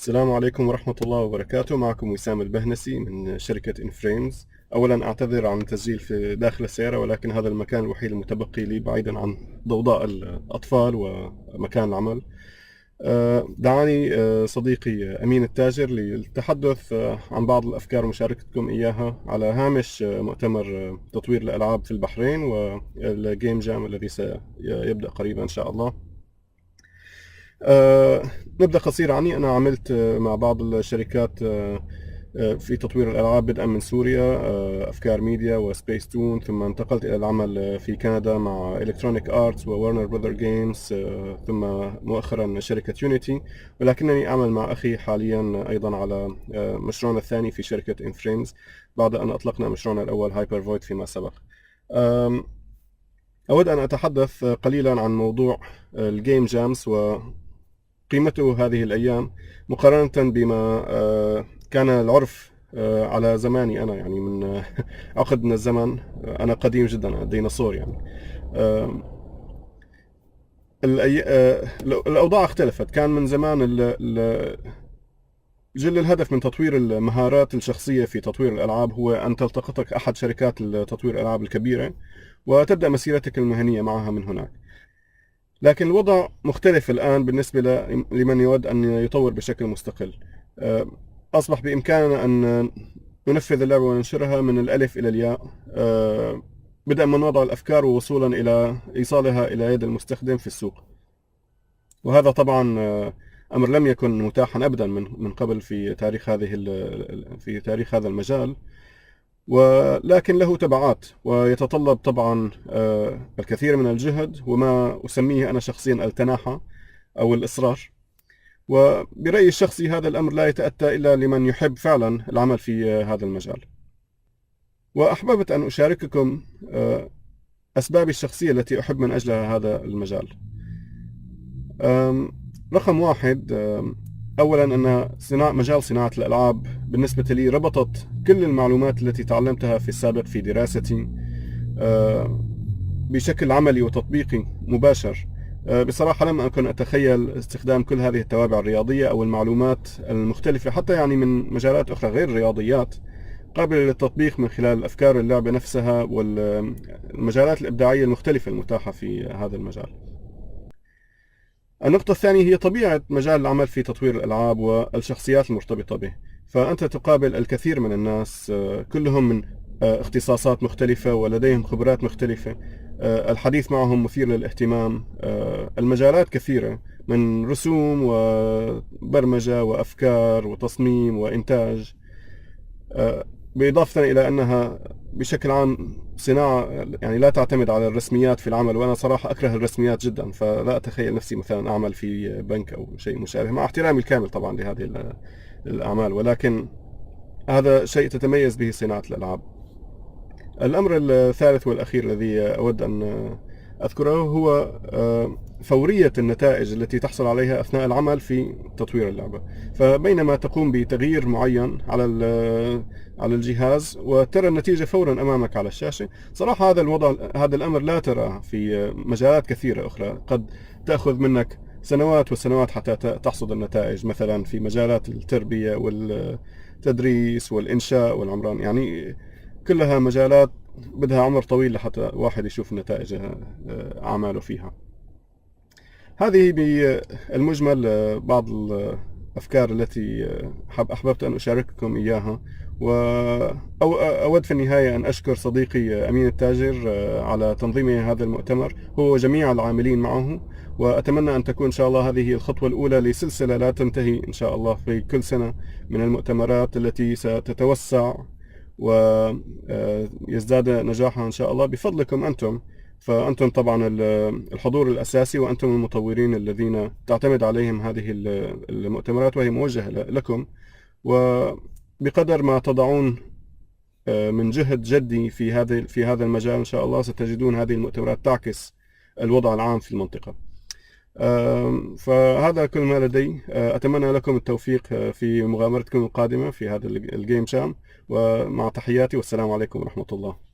السلام عليكم ورحمة الله وبركاته. معكم وسام البهنسي من شركة إنفريمز. أولا أعتذر عن التسجيل في داخل السيارة، ولكن هذا المكان الوحيد المتبقي لي بعيدا عن ضوضاء الأطفال ومكان العمل. دعاني صديقي أمين التاجر للتحدث عن بعض الأفكار ومشاركتكم إياها على هامش مؤتمر تطوير الألعاب في البحرين والجيم جام الذي سيبدأ قريبا إن شاء الله. نبذة قصيرة عني. أنا عملت مع بعض الشركات في تطوير الألعاب بدءا من سوريا، أفكار ميديا وسبيس تون، ثم انتقلت إلى العمل في كندا مع إلكترونيك آرتس وورنر براذر جيمز، ثم مؤخرا شركة يونيتي، ولكنني أعمل مع أخي حاليا أيضا على مشروعنا الثاني في شركة إنفريمز بعد أن أطلقنا مشروعنا الأول هايبر فويد فيما سبق. أود أن أتحدث قليلا عن موضوع الجيم جامز وقيمته هذه الأيام مقارنة بما كان العرف على زماني أنا، يعني من عقد من الزمن. أنا قديم جدا، ديناصور يعني. الأوضاع اختلفت. كان من زمان جل الهدف من تطوير المهارات الشخصية في تطوير الألعاب هو أن تلتقطك أحد شركات تطوير الألعاب الكبيرة وتبدأ مسيرتك المهنية معها من هناك. لكن الوضع مختلف الآن بالنسبة لمن يود أن يطور بشكل مستقل. أصبح بإمكاننا أن ننفذ اللعبة وننشرها من الألف إلى الياء، بدءا من وضع الأفكار ووصولا إلى إيصالها إلى يد المستخدم في السوق. وهذا طبعا أمر لم يكن متاحا أبدا من قبل في تاريخ هذا المجال، ولكن له تبعات ويتطلب طبعا الكثير من الجهد وما أسميه أنا شخصيا التناحة أو الإصرار. وبرأيي الشخصي هذا الأمر لا يتأتى إلا لمن يحب فعلا العمل في هذا المجال. وأحببت أن أشارككم أسبابي الشخصية التي أحب من أجلها هذا المجال. رقم واحد، أولا أن مجال صناعة الألعاب بالنسبة لي ربطت كل المعلومات التي تعلمتها في السابق في دراستي بشكل عملي وتطبيقي مباشر. بصراحة لم أكن أتخيل استخدام كل هذه التوابع الرياضية أو المعلومات المختلفة، حتى يعني من مجالات أخرى غير الرياضيات، قابلة للتطبيق من خلال أفكار اللعبة نفسها والمجالات الإبداعية المختلفة المتاحة في هذا المجال. النقطة الثانية هي طبيعة مجال العمل في تطوير الألعاب والشخصيات المرتبطة به. فأنت تقابل الكثير من الناس كلهم من اختصاصات مختلفة ولديهم خبرات مختلفة. الحديث معهم مثير للاهتمام. المجالات كثيرة، من رسوم وبرمجة وأفكار وتصميم وإنتاج، بالإضافة إلى أنها بشكل عام صناعة يعني لا تعتمد على الرسميات في العمل، وأنا صراحة أكره الرسميات جدا، فلا أتخيل نفسي مثلا أعمل في بنك أو شيء مشابه، مع احترامي الكامل طبعا لهذه الأعمال، ولكن هذا شيء تتميز به صناعة الألعاب. الأمر الثالث والأخير الذي أود أن أذكره هو فورية النتائج التي تحصل عليها أثناء العمل في تطوير اللعبة. فبينما تقوم بتغيير معين على الجهاز وترى النتيجة فورا أمامك على الشاشة، صراحة هذا الأمر لا تراه في مجالات كثيرة أخرى. قد تأخذ منك سنوات وسنوات حتى تحصد النتائج، مثلا في مجالات التربية والتدريس والإنشاء والعمران، يعني كلها مجالات بدها عمر طويل لحتى واحد يشوف نتائج أعماله فيها. هذه بالمجمل بعض الأفكار التي أحببت أن أشارككم إياها. وأود في النهاية أن أشكر صديقي أمين التاجر على تنظيم هذا المؤتمر، هو وجميع العاملين معه. وأتمنى أن تكون إن شاء الله هذه الخطوة الأولى لسلسلة لا تنتهي إن شاء الله في كل سنة من المؤتمرات التي ستتوسع ويزداد نجاحها إن شاء الله بفضلكم أنتم. فأنتم طبعا الحضور الأساسي، وأنتم المطورين الذين تعتمد عليهم هذه المؤتمرات، وهي موجهة لكم. وبقدر ما تضعون من جهد جدي في هذا المجال إن شاء الله ستجدون هذه المؤتمرات تعكس الوضع العام في المنطقة. فهذا كل ما لدي. أتمنى لكم التوفيق في مغامرتكم القادمة في هذا الجيم جام، ومع تحياتي والسلام عليكم ورحمة الله.